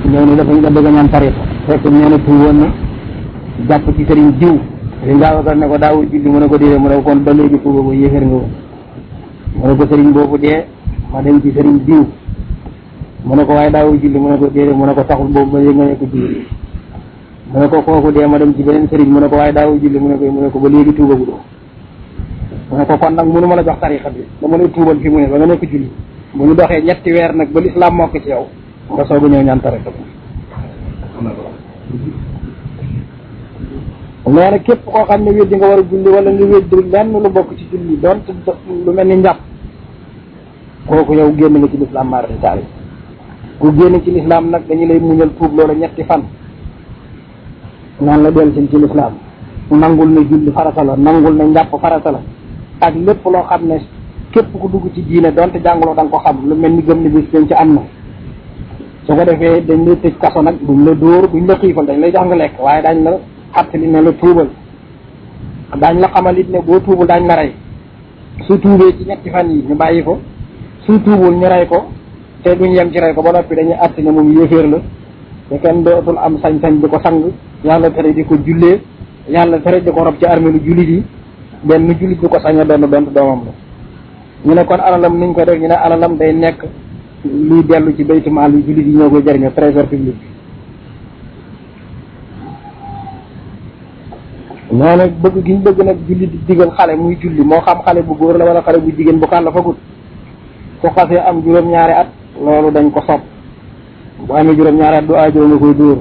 ñëw ne dafa nga bëgg a ñaan tariqa fekk nee na tuuboon na jàpp ci sëriñ jiw sëriñ Babacar ne ko daawul julli mu ne ko déedéet mu ne ko kon ba léegi tuuba ko yéeféer nga woon mu ne ko sëriñ boobu dee ma dem ci sëriñ jiw mu ne ko waaye daawul julli mu ne ko déedéet mu ne ko taxul boobu ba léegi nga nekk julli mu ne ko kooku dee ma dem ci beneen sëriñ mu ne ko waaye daawul julli mu ne ko ba léegi tuuba gu doo mu ne ko kon nag mënu ma la jox tariqa bi dama lay tuubal fi mu ne ba nga nekk julli bu ñu doxee ñetti weer nag ba lislaam mokk ci yow nga soog a ñëw ñaan tariqa bi nee na képp koo xam ne weddi nga war a julli wala nga weddi lenn lu bokk ci julli doon lu mel ni njàpp kooku yow génn nga ci lislaam maarati taali ku génn ci lislaam nag dañu lay muñal tuub loola ñetti fan naan la del ci lislaam nangul ne julli farata la nangul ne njàpp farata la ak lépp loo xam ne képp ku dugg ci diine donte jàngaloo da nga ko xam lu mel ni gëm ni bis dañ ci am na su ko defee dañ lay tëj kaso nag duñ la dóor duñ la xiifal dañ lay jox nga lekk waaye daañ la xattali ne la tuubal daañ la xamal it ne boo tuubul daañ la rey su tuubee ci ñetti fan yi ñu bàyyi ko su tuubul ñu rey ko te duñ yem ci rey ko ba noppi dañuy àtt ne moom yéeféer la te kenn dootul am sañ-sañ di ko sang yàlla tere di ko jullee yàlla tere di ko rob ci armeelu jullit yi benn jullit di ko sañ a doon doomam la ñu ne kon alalam niñ ko def ñu ne alalam day nekk luy dellu ci baytu maal yi jullit yi ñoo koy jëriñoo trésor public ñoo nag bëgg gi ñu bëgg nag julli di digal xale muy julli moo xam xale bu góor la wala xale bu jigéen bu kan la fagut su xasee am juróom-ñaari at loolu dañ ko sopp bu amee juróom-ñaari at du aajoo nga koy dóor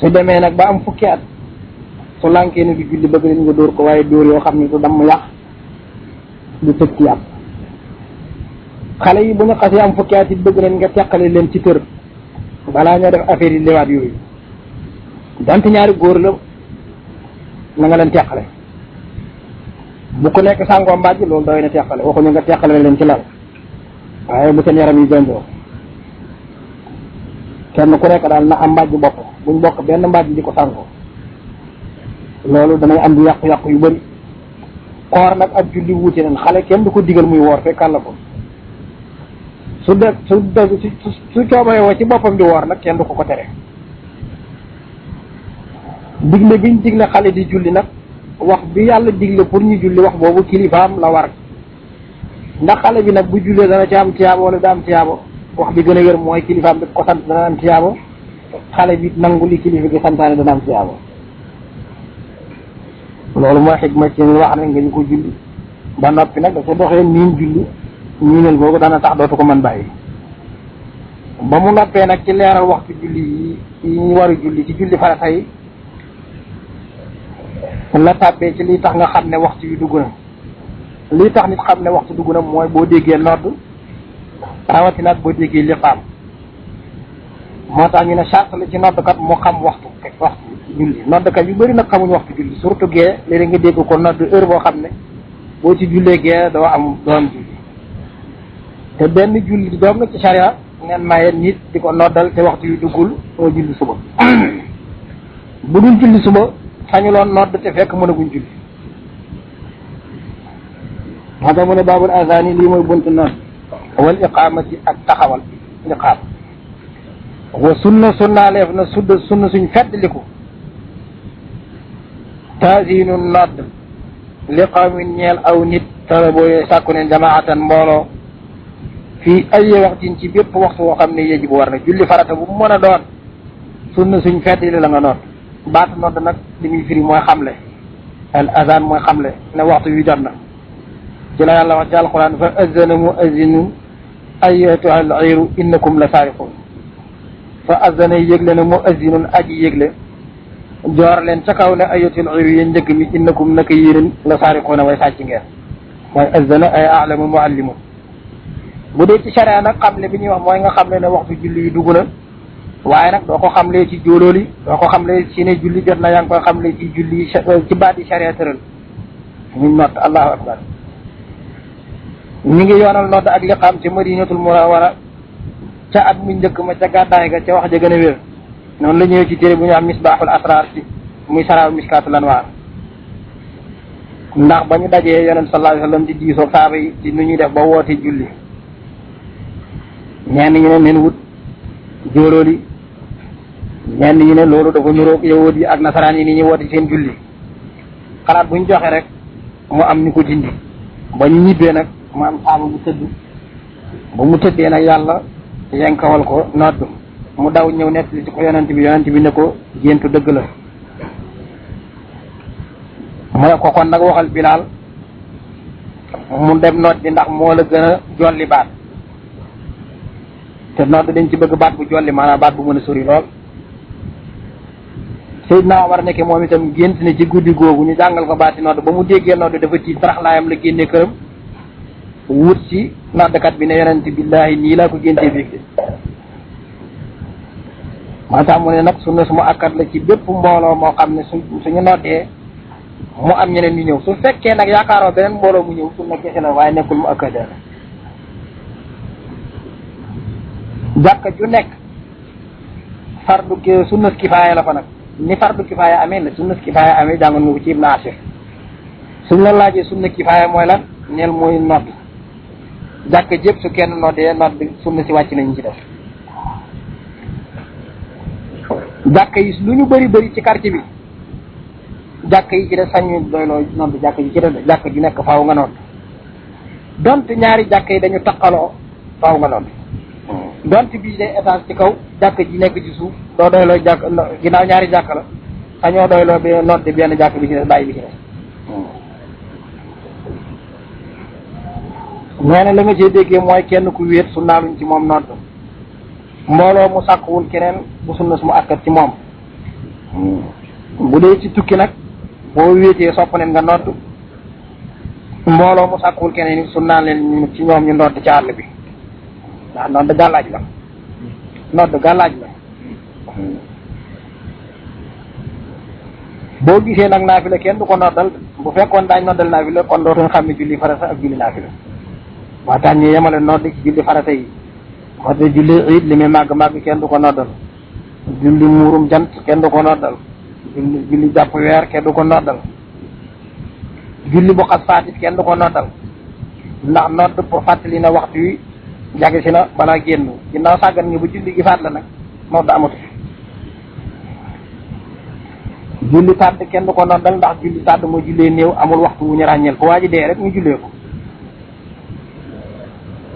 su demee nag ba am fukki at su lànkee ni di julli bëgg nañ nga dóor ko waaye dóor yoo xam ne du damm yàq du tëj ci yàpp xale yi bu ñu xasee am fukki at it bëgg nañ nga teqale leen ci kër balaa ñoo def affaire yi lewaat yooyu dant ñaari góor la na nga leen teqale bu ko nekk sàngoo mbàjj loolu doy na teqale waxuñu nga teqale leen ci lal waaye bu seen yaram yi jonjoo kenn ku nekk daal na am mbàjj bopp buñ bokk benn mbàjj di ko sàngoo loolu danay am di yàqu-yàqu yu bëri koor nag ak julli wuute nañ xale kenn du ko digal muy woor fekkal la ko su coobare woo ci boppam di woor nag kenn du ko tere digle biñ digle xale di julli nag wax bi yàlla digle pour ñu julli wax boobu kilifaam la war ndax xale bi nag bu jullee dana ci am tiyaabo wala da am tiyaabo wax bi gën a wér mooy kilifaam bi ko sant dana am tiyaabo xale bi nangu li kilifa gi santaane dana am tiyaabo loolu mooy xikma ci wax ne nga ñu ko julli ba noppi nag dafa doxee niin julli ñiinal googu dana tax dootu ko mën bàyyi ba mu noppee nag ci leeral waxtu julli yi ñu war a julli ci julli farata yi la tàbbee ci lii tax nga xam ne waxtu yu dugg na lii tax nit xam ne waxtu dugg na mooy boo déggee nodd rawatina ak boo déggee liqaam moo tax ñu ne charte la ci noddkat mu xam waxtu julli noddkat yu bëri nag xamuñu waxtu julli surtout gee léeg-léeg nga dégg ko nodd heure boo xam ne boo ci jullee gee doo am julli te benn julli doom na ci charia ngeen maye nit di ko noddal te waxtu yu duggul moo julli suba bu dul julli suba sañu loon nodd te fekk mënaguñ julli moo tax mu ne baabul azani lii mooy buntu nodd wal iqamati ak taxawal liqaam wa sunna leef na sunna suñ feddliku taasinu nodd liqaamin ñeel aw nit tara booy sàkku ne jamaatan mbooloo fii ay waxtin ci bépp waxtu woo xam ne yéji bu war na julli farata bu mu mën a doon sunna suñ feddli la nga nodd baatu nodd nag li muy firi mooy xamle al azan mooy xamle ne waxtu yu jot na ci la yàlla wax ci alquran fa azana muazinun ayyatuha al iru innakum la saariqun fa azana yëgle ne muazinun aji yëgle joor leen ca kaw ne ayyatuha al iru yéen njëkk mi innakum naka yéen la saariquna way sàcc ngeen mooy azana ay alamu muallimun bu dee ci sharia nag xamle bi ñuy wax mooy nga xamle ne waxtu julli yu dugg na waaye nag doo ko xamlee ci jóolooli doo ko xamlee ci ne julli jot na yaa ngi koy xamlee ci julli ci baati sharia tëral ñu nodd allahu akbar ñu ngi yoonal nodd ak liqaam ci madinatul munawwara ca at mu njëkk ma ca gàddaay ga ca wax ja gën a wér noonu la ñëwee ci téere bu ñu am misbaaxul asrar ci muy saraaw miskaatul anwaar ndax ba ñu dajee yonent sallallahu alayhi wa sallam di diisoo saaba yi ci nu ñuy def ba woote julli ñenn ñu ne neen wut jóolooli ñenn ñi ne loolu dafa nuroog yahud yi ak nasaraan yi ni ñu woote seen julli xalaat buñ joxe rek mu am ñu ko dindi ba ñu ñibbee nag mu am saaba bu tëdd ba mu tëddee nag yàlla yenkawal ko nodd mu daw ñëw nettali ci ko yonent bi ne ko géntu dëgg la mu ne ko kon nag waxal Bilaal mu dem nodd di ndax moo la gën a jolli baat te nodd dañ ci bëgg baat bu jolli maanaam baat bu mën a sori lool Seydina Omar nekk moom itam gént ne ci guddi googu ñu jàngal ko baati nodd ba mu déggee nodd dafa ci taraxlaayam la génne këram wut ci noddkat bi ne yonent billaahi nii laa ko géntee biig de maa tax mu ne nag sunna su mu akkat la ci bépp mbooloo moo xam ne suñu noddee mu am ñeneen ñu ñëw su fekkee nag yaakaaroo beneen mbooloo mu ñëw sunna kese la waaye nekkul mu akkat la jàkka ju nekk fardu sunna kifaaya la fa nag ni fardu kifaaya amee la sunna kifaaya amee jàngoon nga ko ci Ibn Asir suñ la laajee sunna kifaaya mooy lan neel mooy nodd jàkka jëpp su kenn noddee nodd sunna si wàcc nañu ci def jàkka yi lu ñu bëri ci quartier bi jàkka yi ci def sañu doyloo nodd jàkka yi ci def jàkka ju nekk faaw nga nodd donte ñaari jàkka yi dañu taqaloo faaw nga nodd donte bii day étage ci kaw jàkka ji nekk ci suuf doo doyloo jàkk ginnaaw ñaari jàkka la sañoo doyloo bi nodd benn jàkk bi ci des bàyyi bi ci des nee na la nga cee déggee mooy kenn ku wéet su naaluñ ci moom nodd mbooloo mu sàkkuwul keneen bu sunna su mu akkat ci moom bu dee ci tukki nag boo wéetee sopp neen nga nodd mbooloo mu sàkkuwul keneen su naan leen ci ñoom ñu nodd ci àll bi ndax nodd gàllaaj la nodd gàllaaj la boo gisee nag naafila kenn du ko noddal bu fekkoon daañ noddal naafila kon dootuñ xam ne julli farata ak julli naafila waa tax ñu yemale nodd ci julli farata yi moo tax julli iid li muy màgg kenn du ko noddal julli muurum jant kenn du ko noddal julli jàpp weer kenn du ko noddal julli bu xas faatit kenn du ko noddal ndax nodd pour fàttali na waxtu wi jage si na balaa génn ginnaaw sàggan nga ba julli gi faat la nag nodd amatu julli tàdd kenn du ko noddal ndax julli tàdd mooy jullee néew amul waxtu wu ñu ràññeel ko waa ji dee rek ñu jullee ko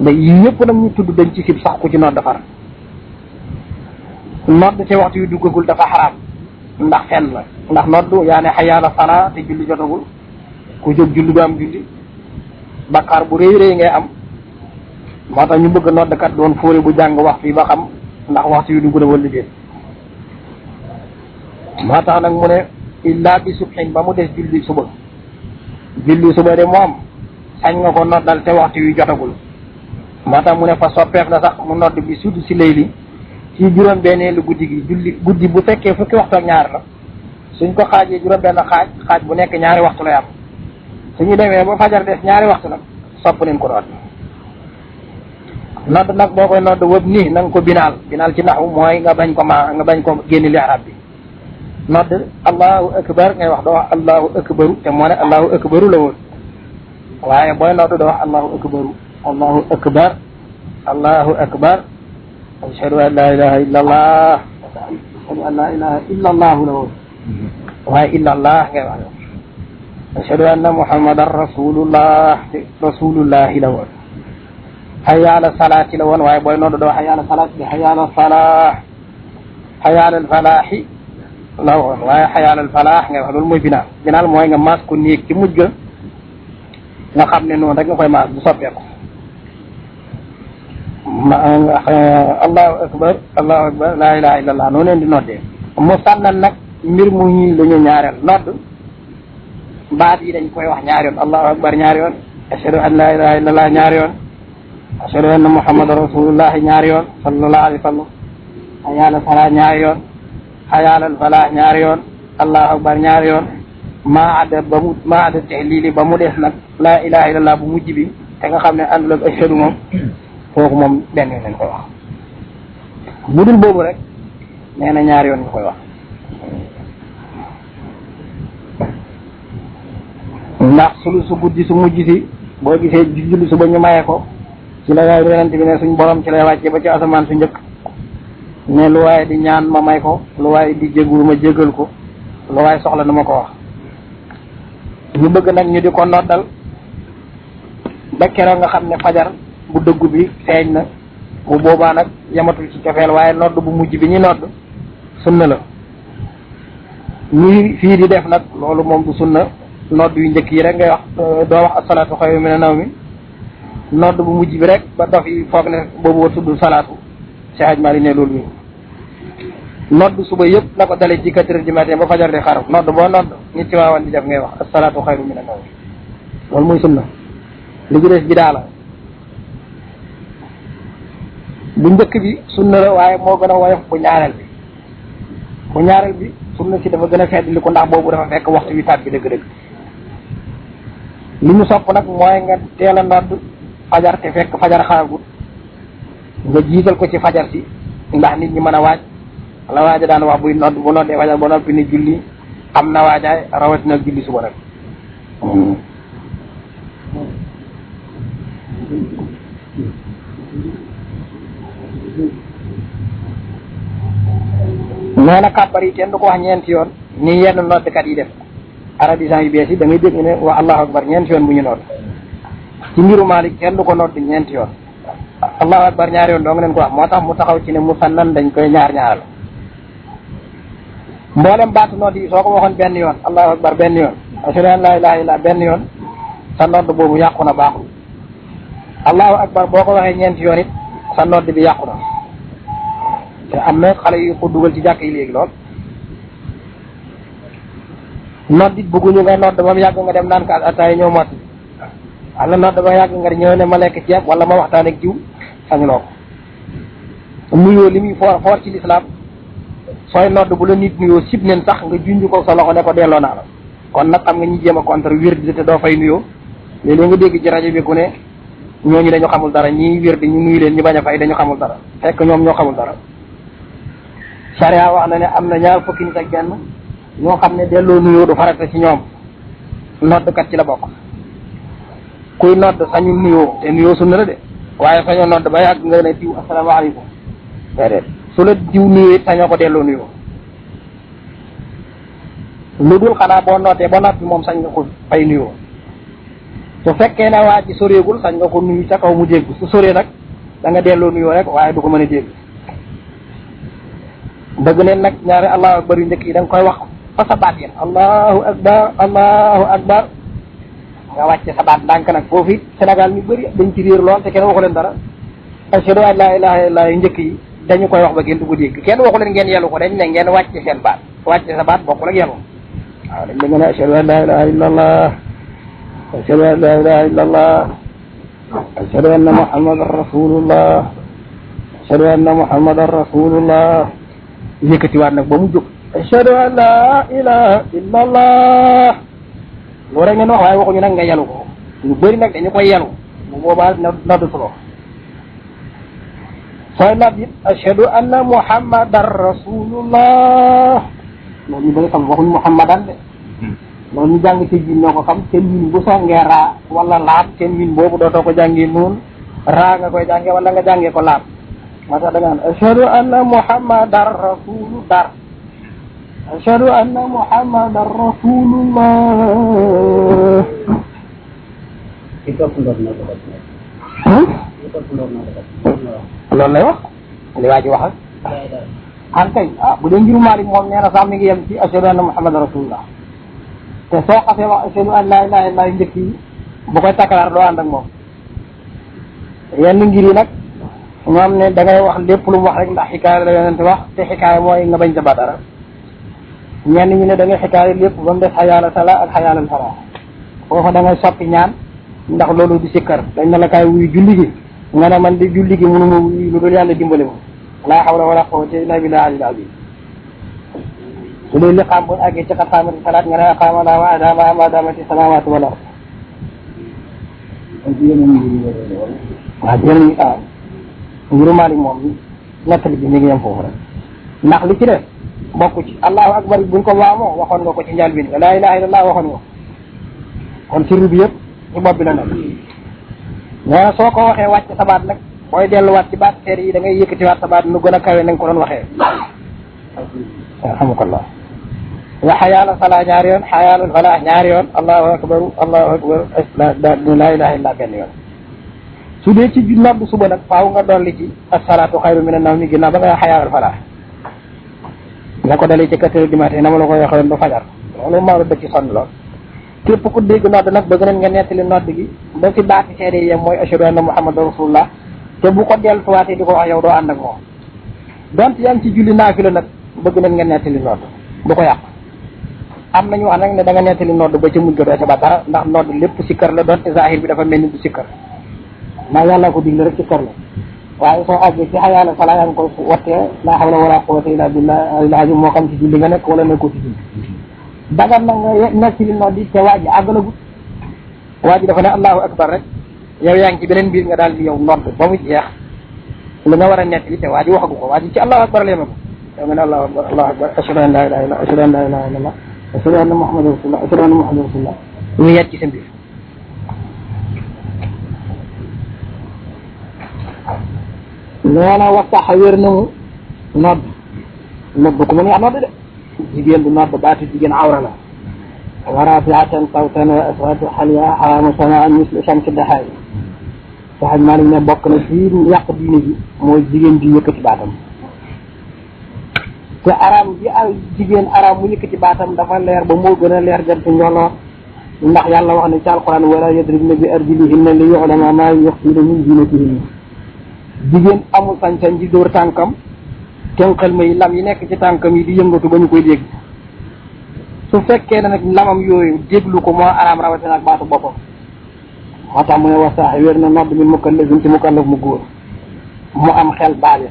mais yii yëpp nag ñu tudd dañ ci sib sax ku ci nodd far nodd ci waxtu yu duggagul dafa xaraam ndax fenn la ndax nodd yaa ne xayaala salaa te julli jotagul ku jóg julli du am julli bakkaar bu rëy ngay am moo tax ñu bëgg noddkat doon fóore bu jàng waxtu yi ba xam ndax waxtu yu dugg na wala déet moo tax nag mu ne illaa bi subhin ba mu des julli suba de moom sañ nga ko noddal te waxtu yu jotagul moo tax mu ne fa soppeef la sax mu nodd bi sudd si layli ci juróom benneelu guddi gi guddi bu fekkee fukki waxtu ak ñaar la suñ ko xaajee juróom benn xaaj bu nekk ñaari waxtu lay am suñu demee ba fajar des ñaari waxtu nag sopp nañ ko nodd nag boo koy nodd wëb nii na nga ko binaal ci naxu mooy nga bañ ko génne li arab bi nodd allahu akbar ngay wax doo wax allahu akbaru te moo ne allahu akbaru la woon waaye booy nodd doo wax allahu akbaru allahu akbar ashhadu an la ilaha illa allah ashhadu an la ilaha illa allahu la woon waaye illa allah ngay wax ashhadu anna muhammadan rasulullahi la woon hayya ala salaati la woon waaye booy nodd doo hayya ala salaati bi hayya ala falah hayya ala falaahi la woon waaye hayya ala falah ngay wax loolu mooy binaal mooy nga maas ko néeg ci mujj ga nga xam ne noonu rek nga koy maas bu soppeeku allahu akbar la ilaha illallah noonu leen di noddee mu sànnal nag mbir mu ñi la ñu ñaareel nodd baat yi dañ koy wax ñaari yoon allahu akbar ñaari yoon ashhadu an la ilaha illallah ñaari yoon ashhadu anna muhammadan rasulullah ñaari yoon sallallahu alayhi wa sallam hayya ala salaa ñaari yoon hayya ala falah ñaari yoon allahu akbar ñaari yoon maa adda tahlili ba mu des nag la ilaha illallah bu mujj bi te nga xam ne àndul ak ashhadu moom kooku moom benn yoon lañ koy wax bu dul boobu rek nee na ñaari yoon nga koy wax ndax su guddi su mujj si boo gisee julli suba ñu maye ko ci la yonent bi ne suñ borom ci lay wàcce ba ci asamaan su njëkk ne lu waaye di ñaan ma may ko, lu waaye di jégul ma jégal ko, lu waaye soxla na ma ko wax. ñu bëgg nag ñu di ko noddal ba keroog nga xam ne fajar bu dëggu bi feeñ na, bu boobaa nag yamatul ci cofeel waaye nodd bu mujj bi ñuy nodd sunna la. ñuy fii di def nag loolu moom du sunna, nodd yu njëkk yi rek ngay wax, doo wax asalaatu xayrun mina nawmi. nodd bu mujj bi rek ba dof yi foog ne boobu wa tudd salaatu. Cheikh Hadj Malick ne loolu yi nodd suba yëpp na ko dalee ci 4 heures du matin ba fajar di xaru, nodd boo nodd nit ci waawan di def ngay wax asalaatu xayrun mina nawmi. loolu mooy sunna. li ci des bidaa la. bu njëkk bi sunna la waaye moo gën a woyof bu ñaareel bi. bu ñaareel bi sunna si dafa gën a feddli ko ndax boobu dafa fekk waxtu wi faat bi dëgg-dëgg. li ñu sopp nag mooy nga teel a nodd fajar te fekk fajar xaragut, nga jiital ko ci fajar si ndax nit ñi mën a waaj. la waaja daan wax buy nodd bu noddee fajar ba noppi ni julli am na waajaay rawatina ak julli suba nag. nee na kàbbar yi kenn du ko wax ñeenti yoon ni yenn noddkat yi def. arabisant yu bees yi da ngay dégg ne wa allahu akbar ñeenti yoon bu ñu nodd. ci mbiru Malik kenn du ko nodd ñeenti yoon. allahu akbar ñaari yoon doo nga leen ko wax, moo tax mu taxaw ci ne musannan dañ koy ñaar-ñaaral. mboolem baatu nodd yi soo ko waxoon benn yoon allahu akbar benn yoon ashhadu an la ilaha illa benn yoon sa nodd boobu yàqu na baaxul. allahu akbar boo ko waxee ñeenti yoon it sa nodd bi yàqu na. te am na xale yu ko dugal ci jàkk yi léegi lool. nodd it bëgguñu nga nodd ba mu yàgg nga dem naan ka ataay ñëw mott. am na nodd ba yàgg nga ñëw ne ma lekk ceeb wala ma waxtaan ak jiw sañuloo ko. nuyoo li muy foor ci lislaam sooy nodd bu la nit nuyoo sib neen sax nga junj ko sa loxo ne ko delloo naa la. kon nag xam nga ñi jéem a contre wérdi te doo fay nuyoo léeg-léeg nga dégg ci rajo bi ku ne ñooñu dañu xamul dara, ñi wérdi ñu nuyu leen ñu bañ a fay dañu xamul dara, fekk ñoom ñoo xamul dara. Sharia wax na ne am na ñaar fukki nit ak benn ñoo xam ne delloo nuyoo du farata ci ñoom, noddkat ci la bokk. kuy nodd sañu nuyoo te nuyoo sunna la de, waaye sañoo nodd ba yàgg nga ne diw asalaamaaleykum déedéet, su la diw nuyoo sañoo ko delloo nuyoo. lu dul xanaa boo noddee ba noppi moom sañ nga ko fay nuyoo. su fekkee ne waa ji soreegul sañ nga ko nuyu ca kaw mu dégg, su soree nag da nga delloo nuyoo rek waaye du ko mën a dégg. dëgg neen nag ñaari allahu akbar yu njëkk yi da nga koy wax fa sa baat yéen allahu akbar allahu akbar nga wàcce sa baat ndànk nag foofu Sénégal ñu bëri dañ ci réer lool te kenn waxu leen dara. ashhadu an la ilaha illallah yu njëkk yi dañu koy wax ba kenn du ko dégg, kenn waxu leen ngeen yelu ko, dañ ne ngeen wàcce seen baat. wàcce sa baat bokkul ak yelu. waaw dañ la nga ne ashhadu an la ilaha illallah ashhadu an la ilaha illallah ashhadu anna muhammadan rasulullah ashhadu anna muhammadan rasulullah yëkkatiwaat nag ba mu jóg ashhadu an la ilaha illallah loolu rek ngeen wax waaye waxuñu nag nga yelu ko. ñu bëri nag dañu koy yelu, bu boobaa nodd solo. sooy nodd it ashhadu anna muhammadan rasulullah loolu ñu bëri xam waxuñu muhammadan de loolu ñu jàng ci jiin ñoo ko xam. seen miin bu songee raa wala laam seen miin boobu dootoo ko jàngee noonu raa nga koy jàngee wala nga jàngee ko laam. moo tax da nga naan ashhadu anna muhammadan rasulullah ashhadu anna muhammadan rasulullah. loolu lay wax li waa ji wax ak kay bu dee ngiru Maalik moom nee na sax mi ngi yem ci ashhadu anna muhammadan rasulullah. te soo xasee wax ashhadu an la ilaha illallah njëkk yi bu koy takkaraar doo ànd ak moom. yenn ngir yi nag ñoom ne da ngay wax lépp lu mu wax rek ndax xikaaya la yonent wax te xikaaya mooy nga bañ sa ba dara. ñenn ñi ne da ngay xikaaya lépp ba mu des xayaala sala ak xayaala sala foofa da ngay soppi ñaan ndax loolu du sikkar. dañ ne la kaay wuyu julli gi nga ne man di julli gi mënuma wuyu lu dul yàlla dimbale ma laa hawla wala quwwata illa billahi al-aliyyil azim. su dee liqaam bu àggee ci qad qaamati salaat nga ne aqaama Allaahu wa adaama ma daamati samaawaatu wal ard. waaw jërëjëf ah ngiru Maalik moom nettali bi mi ngi yem foofu rek ndax li ci def bokku ci allahu akbar buñ ko waamoo waxoon nga ko ci njëlbéen nga laa ilaaha illallaah waxoon nga kon sirru bi yëpp ci bopp bi la nekk. nee na soo ko waxee wàcc sa baat nag booy delluwaat ci baat seede yi da ngay yëkkatiwaat sa baat nu gën a kawe na nga ko doon waxee alhamdulillah wa xayaala salaa ñaari yoon xayaalul falaax ñaari yoon allahu akbaru la ilaha illa benn yoon su dee ci nodd suba nag faaw nga dolli ci asalaatu xayru mina nawmi ginnaaw ba nga xayaalul falaax nga ko dalee ci 4 heures du matin na ma la ko waxee woon ba fajar loolu maa la dëkk ci sonn lool képp ku dégg nodd nag bëgg nañ nga nettali nodd gi ba ci baati seede yi yem mooy ashhadu anna muhammadu rasulullah te bu ko delluwaatee di ko wax yow doo ànd ak moom donte yaa ngi ci julli naafila nag bëgg nañ nga nettali nodd du ko yàq am nañu wax nag ne da nga nettali nodd ba ca mujj doo ca ba dara ndax nodd lépp sikkar la donte zahir bi dafa mel ni du sikkar ndax yàlla ko digle rek sikkar la waaye soo àggee ci xayaala sala yaa ngi ko wattee laa hawla wala quwwata illa billah al-azim moo xam ci julli nga nekk wala nekkoo ci julli dagan na nga nekk ci li nodd yi te waa ji àggalagut waa ji dafa ne allahu akbar rek yow yaa ngi ci beneen mbir nga daal di yow nodd ba mu jeex li nga war a nekk li te waa ji waxagu ko waa ji ci allahu akbar la yema ko yow nga ne allahu akbar allahu akbar ashhadu an la ilaha illallah ashhadu an la ilaha illallah ashhadu anna muhammadan rasulullah ashhadu anna muhammadan rasulullah ñu yet ci sa mbir nee na waxtaxa wér na mu nodd ko mu neex nodd de jigéen du nodd baatu jigéen awra la wa rafiatan sawtan wa aswatu xaliya xaraama samaan mislu shamsi daxaay saxaj maa ne bokk na ci yàq diine ji mooy jigéen di yëkkati baatam te araam ji jigéen araam mu yëkkati baatam dafa leer ba moo gën a leer jant njolloor ndax yàlla wax ne ci alquran wala yadribna bi arjulihinna li yu'lama ma yukhfina min zinatihinna jigéen amul sañ-sañ di dóor tànkam tënkal ma yi lam yi nekk ci tànkam yi di yëngatu ba ñu koy dégg su fekkee ne nag lamam yooyu déglu ko moo araam rawatina ak baatu boppam moo tax mu ne wasaax wér na nodd min mukallafin ci mukallaf mu góor mu am xel baale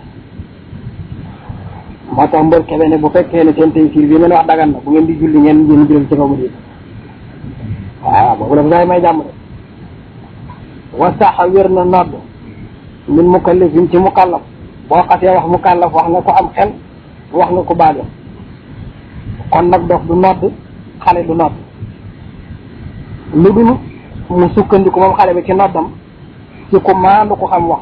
moo tax mbër kebe ne bu fekkee ne seen tey siir bi ngeen wax dagan na bu ngeen di julli ngeen jël ci kaw mu dégg waaw boobu dafa saay may jàmm de wasaax wér na nodd min mukallafin ci mukallaf boo xasee wax mukallaf wax nga ko am xel wax nga ko baale kon nag dof du nodd xale du nodd lu dul mu sukkandiku moom xale bi ci noddam ci ku maandu ko xam wax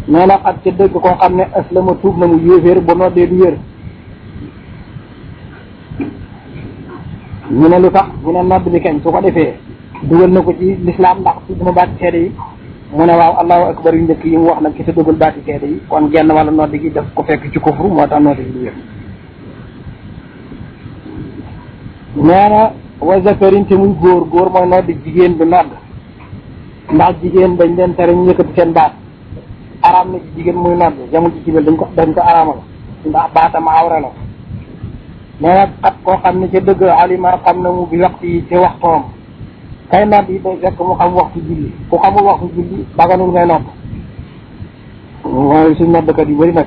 nee na xat ca dëgg koo xam ne aslama tuub na mu yéeféer bu noddee du wér ñu ne lu tax ñu ne nodd bi kañ su ko defee dugal na ko ci lislaam ndax su duma baati seede yi mu ne waaw allahu akbar yu njëkk yi mu wax nag ki sa dugal baati seede yi kon genn wala nodd gi daf ko fekk ci kufru moo tax nodd gi du wér nee na wa zakarin te muy góor mooy nodd jigéen bi nodd ndax jigéen dañ leen tere ñu yëkkati seen baat araam na ci jigéen muy nodd jamul ci cibel dañ ko araamal ndax baatam awra la nee na xat koo xam ne ca dëgg alima xam na mu bi waxtu yi ci waxtoom kay nodd yi day fekk mu xam waxtu julli ku xamul waxtu julli daganul ngay nodd mooy suñ noddkat yu bëri nag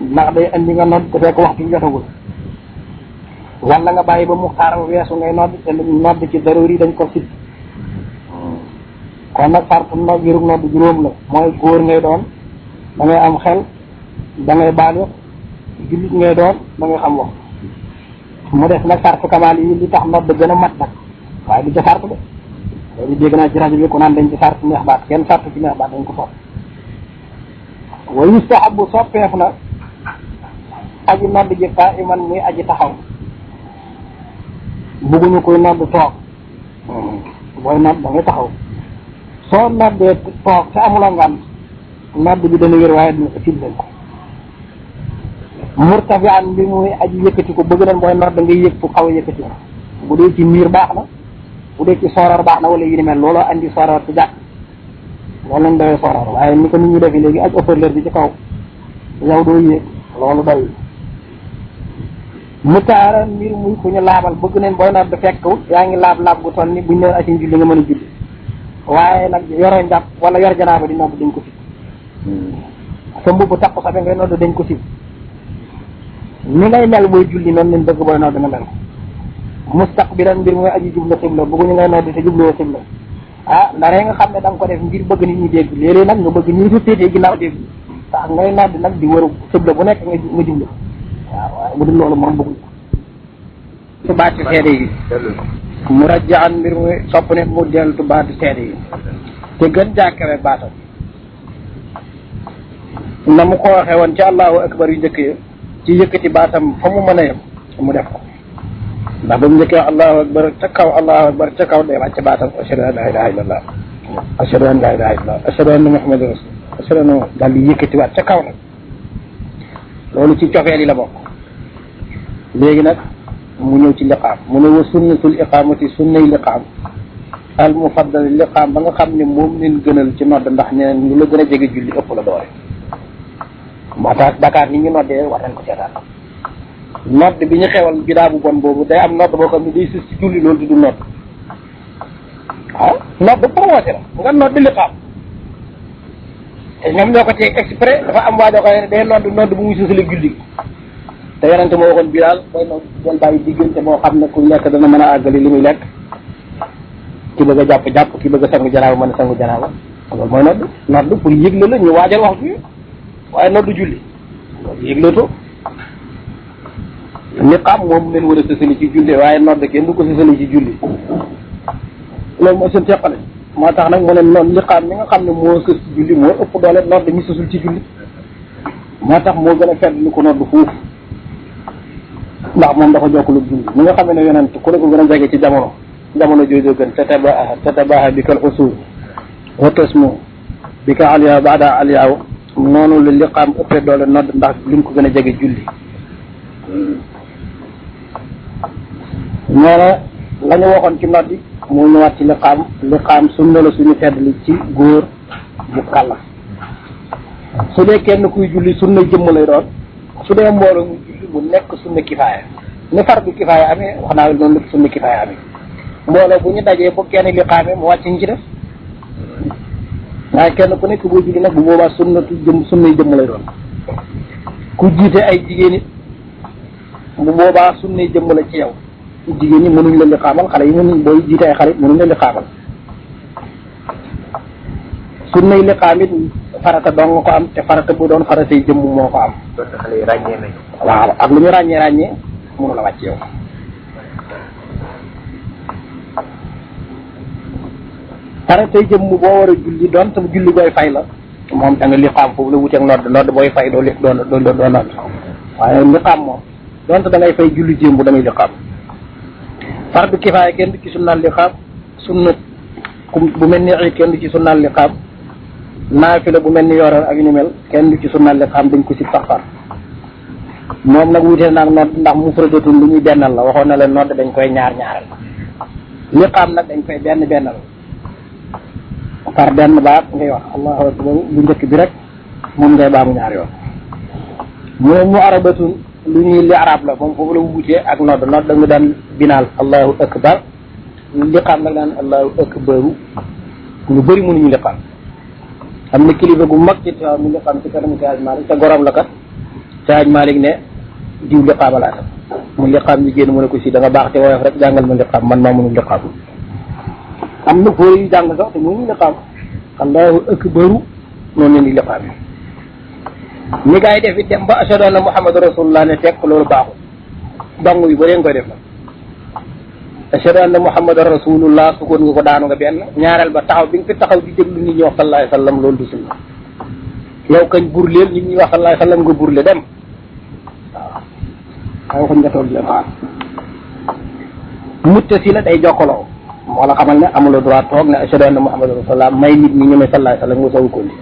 ndax day andi nga nodd te fekk waxtu bi jotagul wala nga bàyyi ba muxtaar weesu ngay nodd te nodd ci daruri dañ ko sit kon nag sartu nodd yërug nodd juróom la mooy góor ngay doon da ngay am xel da ngay baale jullit ngay doon da ngay xam wax mu def nag sartu kamaal yi li tax nodd gën a mat nag waaye du ca sartu de loolu dégg naa ci rajo bi ku naan dañ ci sartu neex baat kenn sartu ci neex baat dañ ko sopp wa yustahabu soppeef na aji nodd ji fa iman muy aji taxaw bëgguñu koy nodd toog booy nodd da ngay taxaw soo noddee toog te amuloo ngant nodd bi dana wér waaye dina ko tibbal ko murtafian bi muy aji yëkkati ko bëgg nañ booy nodd da ngay yëg fu xaw a yëkkati ko bu dee ci miir baax na bu dee ci sooroor baax na wala yu ni mel looloo andi sooroor ci jàkk loolu lañ doyee sooroor waaye ni ko nit ñi defee léegi ak haut-parleur bi ci kaw yow doo yéeg loolu doy mu taara mbir muy ku ñu laabal bëgg nañ booy nodd fekk yaa ngi laab gu toll ni buñ leen asin julli nga mën a julli waaye nag yoroo njàpp wala yor janaaba di nodd dañ ko sib sa mbubb takku sabe ngay nodd dañ ko sib ni ngay mel booy julli noonu lañ bëgg booy nodd nga mel mustaqbilan mbir muy aji jublu xibla bëgguñu ngay nodd te jubluwoo xibla ah ndaree nga xam ne da nga ko def ngir bëgg nit ñi dégg léeg-léeg nag nga bëgg ñi su téetee ginnaaw dégg tax ngay nodd nag di wëru xibla bu nekk nga jublu waaw waaye bu dul loolu moom bëgguñ su baati seede yi mu rajjaan mbir muy sopp ne mu deltu baati seede yi te gën jàkkawe baatam na mu ko waxee woon ci allahu akbar yu njëkk yi ci yëkkati baatam fa mu mën a yem mu def ko ndax ba mu njëkkee allahu akbar ca kaw day wàcc baatam ashhadu an la ilaha illallah ashhadu an la ilaha illallah ashhadu anna muhammadan rasul ashhadu anna daal di yëkkati waat ca kaw nag loolu ci cofeel yi la bokk. léegi nag mu ñëw ci liqaam mu ne wa sunnatul iqaamati sunnay liqaam al mufaddal liqaam ba nga xam ne moom leen gënal ci nodd ndax ñeneen ñu la gën a jege julli ëpp la doole moo tax Dakar ni ñu noddee war nañ ko seetaan nodd bi ñu xewal bidaa bu bon boobu day am nodd boo xam ne day sus ci julli loolu di du nodd waaw nodd promoté la nga nodd liqaam te ñoom ñoo ko ci exprès dafa am waajoo xam ne day nodd bu muy susale julli te yonente moo waxoon Bilaal day nodd del bàyyi diggante moo xam ne ku lekk dana mën a àggali li muy lekk ki bëgg a jàpp ki bëgg a sangu janaaba mën a sangu janaaba loolu mooy nodd pour yëgle la ñu waajal wax bi waaye nodd julli loolu yëglatoo liqaam moom leen war a sësali ci julli waaye nodd kenn du ko sësali ci julli loolu mooy seen teqale moo tax nag mu ne noonu liqaam mi nga xam ne moo sës ci julli moo ëpp doole nodd ñu sësul ci julli moo tax moo gën a fedd ni ko nodd foofu ndax moom dafa jokkalu julli mi nga xam ne yonent ku ne ko gën a jege ci jamono jooju gën tatabaha bi kal usul wa tasmu bi ka aliya baada aliyaaw noonu la liqaam ëppee doole nodd ndax li mu ko gën a jege julli nee na la ñu waxoon ci nodd yi mu ñëwaat ci liqaam sunna la suñu tedd li ci góor bu kàlla su dee kenn kuy julli sunna jëmm lay doon su dee mbooloo muy julli mu nekk sunna kifaaya ni fardu kifaaya amee wax naa noonu la sunna kifaaya amee mbooloo bu ñu dajee bu kenn liqaamee mu wàcc ñu ci def waaye kenn ku nekk boo julli nag bu boobaa sunnay jëmm lay doon ku jiite ay jigéen it bu boobaa sunnay jëmm la ci yow jigéen ñi mënuñ la liqaamal xale yi mënuñ booy jiite ay xale it mënuñ la liqaamal sunnay liqaam it farata dong nga ko am te farata bu doon faratay jëmm moo ko am xale yi ràññee nañ waaw ak lu ñu ràññee mënu la wàcc yow faratay jëmm boo war a julli doon te julli booy fay la moom da nga liqaam foofu la wuteeg nodd booy fay doo nodd waaye liqaam moom donte da ngay fay julli jéem bu da ngay liqaam fardu kifaaya kenn du ci sunnaal liqaam sunna bu mel ni iid kenn du ci sunnaal liqaam naafila bu mel ni yoral ak ñu mel kenn du ci sunnaal liqaam dañ ko si sax far moom nag wutee naag nodd ndax mufradatun lu ñuy bennal la waxoon na leen nodd dañ koy ñaaral liqaam nag dañ koy bennal par benn baat ngay wax allahu akbar bu njëkk bi rek moom ngay baamu ñaar yoon mu arabatun lu ñuy li arab la moom foofu la wutee ak nodd da nga daan binaal allahu akbar liqaam nag daan allahu akbaru ñu bëri mënuñu liqaam am na kilifa gu mag ci taw mu liqaam ci kanam Haaj Malik te gorom la kat Haaj Malik ne diw liqaamalaata mu liqaam ñu génn mu ne ko si da nga baax te woyof rek jàngal ma liqaam man maa mënul liqaam am na foo yu jàng sax te mënuñu liqaam allahu akbaru noonu leen di liqaam ñi gaa yi def it dem ba ashhadu anna muhammadu rasulullah ne teg loolu baaxul dong yu bëree nga koy def nag ashhadu anna muhammadu rasulullah sukkoon nga ko daanu nga benn ñaareel ba taxaw bi nga fi taxaw di déglu nit ñi wax sallallahu alayhi wa sallam loolu du sunna yow kañ burleel nit ñi wax sallallahu alayhi wa sallam nga burle dem waaw waxuñ nga toog leen xaar muttasi la day jokkaloo moo la xamal ne amuloo droit toog ne ashhadu anna muhammadu rasulullah may nit ñi ñu ne sallallahu alayhi wa sallam nga soog ko ndi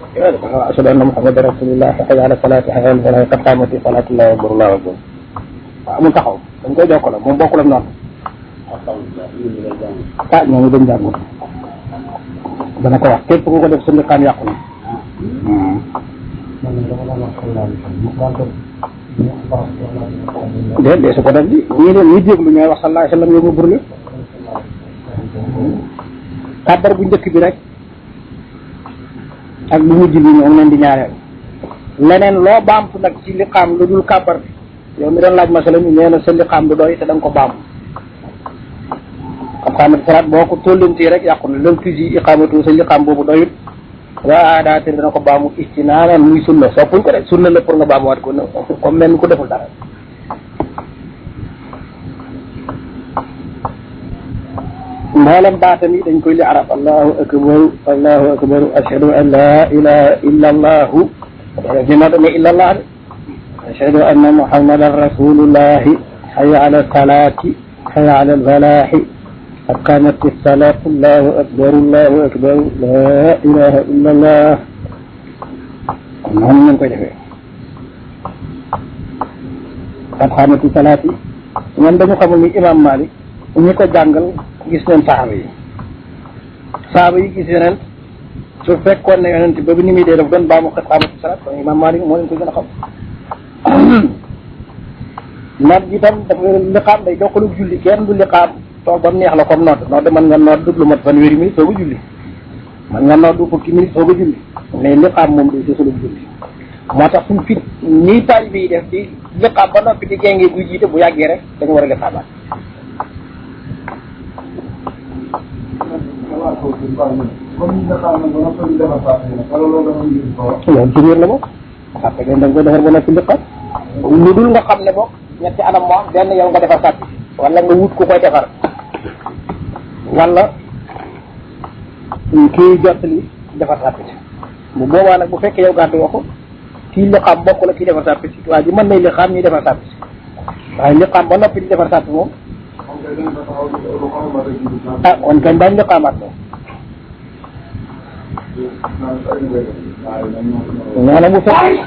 ashhadu anna muhammadu rasulullah hayya ala salaati hayya ala salaati qad qaamati salaatu allahu akbar allahu akbar waaw amul taxaw dañ koy jokkaloo moom bokkul ak noonu ñooñu dañ jàngul dana ko wax képp ku ko def sa liqaam yàqu na de su ko def di ñi déglu ñooy wax sallallahu alayhi wa sallam yow nga burle kàbbar bu njëkk bi rek ak bu mujj bi ñoom leen di ñaareel leneen loo baamtu nag ci liqaam lu dul kàbbar bi yow mi doon laaj masala mi nee na sa liqaam du doy te da nga ko baamtu iqaamatu salaat boo ko tollantii rek yàqu na lël tusi iqaamatu sa liqaam boobu doyut waa daate dana ko baamu istinaanan muy sunna soppuñ ko rek sunna la pour nga baamuwaat ko comme mel ni ko deful dara mboolem baatam yi dañ koy li arab allahu akbaru ashhadu an la ilaha illa allahu def ni nodd ne illallah de ashhadu anna muhammadan rasulullahi hayya ala salati hayya ala alfalahi qad qaamati salatu allahu akbar la ilaha illa allah noonu ngeen koy defee qad qaamati salati ñoom dañu xamul ni imam Malik ñi ko jàngal gis neen saaba yi gis yeneen su fekkoon ne yonent ba bi ni muy dee daf doon baamu qad qaamati salaat kon imam Malik moo leen ko gën a xam nodd gi tam dafa liqaam day dokkalu julli kenn du liqaam toog ba mu neex la comme nodd mën nga nodd lu mat fanweeri minute soog a julli mën nga nodd fukki minute soog a julli mais liqaam moom day sosalu julli moo tax suñ fit ñii taalibe yi def di liqaam ba noppi di géngee buy jiite bu yàggee rek dañu war a liqaamaat yow ci biir la moom sàppe dañ da nga koy defar ba noppi liqaam lu dul nga xam ne boog ñetti anam moo am benn yow nga defar sàpp wala nga wut ku koy defar wala kii jottali defar sàpp bu boobaa nag bu fekkee yow gàddu nga ko kii liqaam bokk la kii defar sàpp si waa ji mën nay liqaam ñuy defar sàpp si waaye liqaam ba noppi di defar sàpp moom ah kon kañ daañ liqaamaat moom ñaana bu fekkee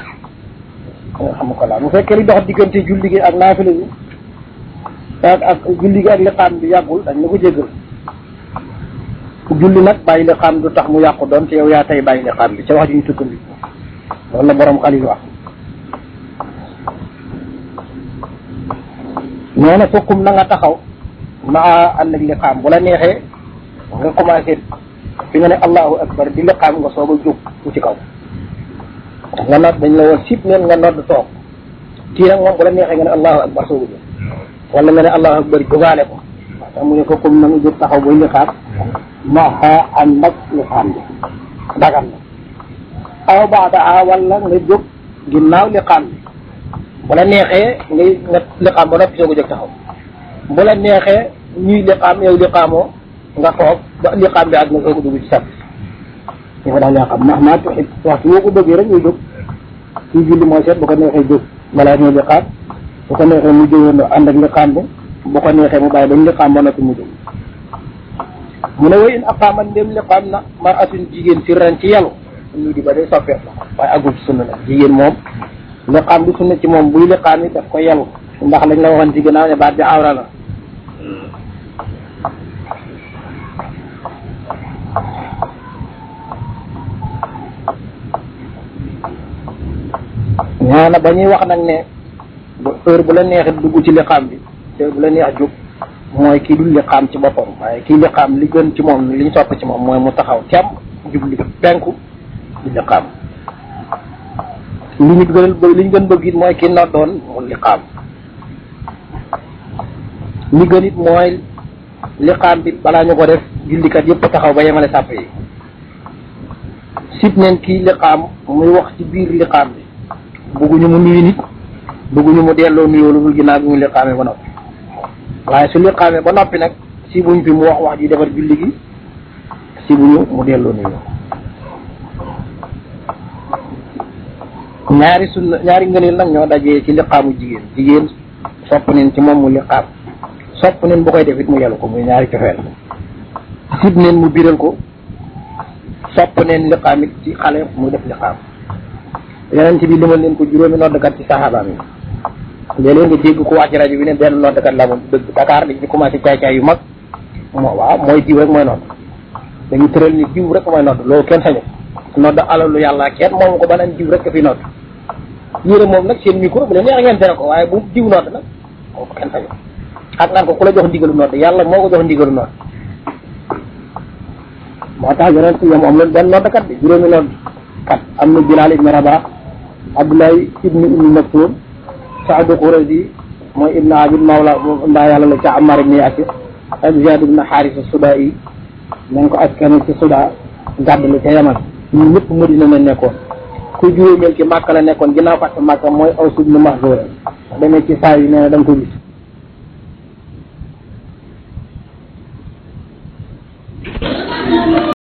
xam ko laa bu fekkee li dox diggante julli gi ak naafila bi ak julli gi ak liqaam bi yàggul dañ la ko jéggal julli nag bàyyi liqaam du tax mu yàqu doon te yow yaa tey bàyyi liqaam bi ca wax ji ñu tukkandiku loolu la borom xalil wax nee na fokkum na nga taxaw maa ànd ak liqaam bu la neexee nga commencé fi nga ne allahu akbar di liqaam nga soog a jóg ku ci kaw nga nodd dañ la woon sib neen nga nodd toog kii nag moom bu la neexee nga ne allahu akbar soog a jóg wala nga ne allahu akbar jógaale ko wax tax mu ne fokkum na nga jóg taxaw booy liqaam maa ànd ak liqaam bi dagan na aw baada wala nga jóg ginnaaw liqaam bi bu la neexee ngay nga liqaam ba noppi soog a jóg taxaw bu la neexee ñuy liqaam yow liqaamoo nga toog ba liqaam bi ak nga soog a dugg ci sàpp ñu ko daal yaa xam ndax maa tuxit waxtu woo ko bëggee rek ñuy jóg kii julli mooy seet bu ko neexee jóg balaa ñuy liqaam bu ko neexee mu jógandoo ànd ak liqaam bi bu ko neexee mu bàyyi bañ liqaam ba noppi mu jóg mu ne way in aqaama ndem liqaam na mar'atun jigéen si ren ci yàllu ñu di ba day soppeeku waaye agul ci sunna nag jigéen moom liqaam bi sunna ci moom buy liqaam yi daf ko yàllu ndax lañ la waxoon ci ginnaaw ne baat bi awra la ñaana ba ñuy wax nag ne heure bu la neexee dugg ci liqaam bi heure bu la neex jóg mooy kii dul liqaam ci boppam waaye kii liqaam li gën ci moom li ñu sopp ci moom mooy mu taxaw temm jubli penku di liqaam li ñu gën bëgg it mooy kii noddoon mu liqaam li gën it mooy liqaam bi balaa ñu ko def jullikat yëpp taxaw ba yemale sàpp yi sib neen kii liqaam muy wax ci biir liqaam bi bëgguñu mu nuyu nit bëgguñu mu delloo nuyoo lu dul ginnaaw bi mu liqaamee ba noppi waaye su liqaamee ba noppi nag si buñ fi mu wax ji defar julli gi si buñu mu delloo nuyoo ñaari ngëneel nag ñoo dajee ci liqaamu jigéen sopp neen ci moom mu liqaam sopp neen bu koy def it mu yelu ko muy ñaari cofeel sib neen mu biral ko sopp neen liqaam it ci xale mu def liqaam yeneen ci bi limal leen ko juróomi noddkat ci saxaabaam yi léeg-léeg nga dégg ko wax ci rajo bi ne benn noddkat la moom dëgg Dakar dañu commencé caay-caay yu mag waaw mooy diw rek mooy nodd dañu tëral ni diw rek mooy nodd loolu kenn sañu nodd alalu yàlla kenn moom ko banaan diw rek fi nodd yére moom nag seen micro bu leen neex ngeen tere ko waaye bu diw nodd nag moom ko kenn sañu ak naan ko ku la jox ndigalu nodd yàlla moo ko jox ndigalu nodd moo tax yeneen ci yam am leen benn noddkat bi juróomi nodd kat am na Bilaal ibn Rabah Abdoulaye ibnu Ummi Maktum Saadu Qurayzi mooy ibnu Abid Mawla ndaa yàlla la ca Ammar ibn Yaasir ak Ziyaad ibn Haarisa Sudaa-i nañ ko askane ci Sudaa gàdd la ca Yaman ñun ñëpp Madina la nekkoon ku juróomeel ki Màkka la nekkoon ginnaaw fàtte Màkka mooy Aws ibn Mahzuura demee ci saa yi nee na da nga ko gis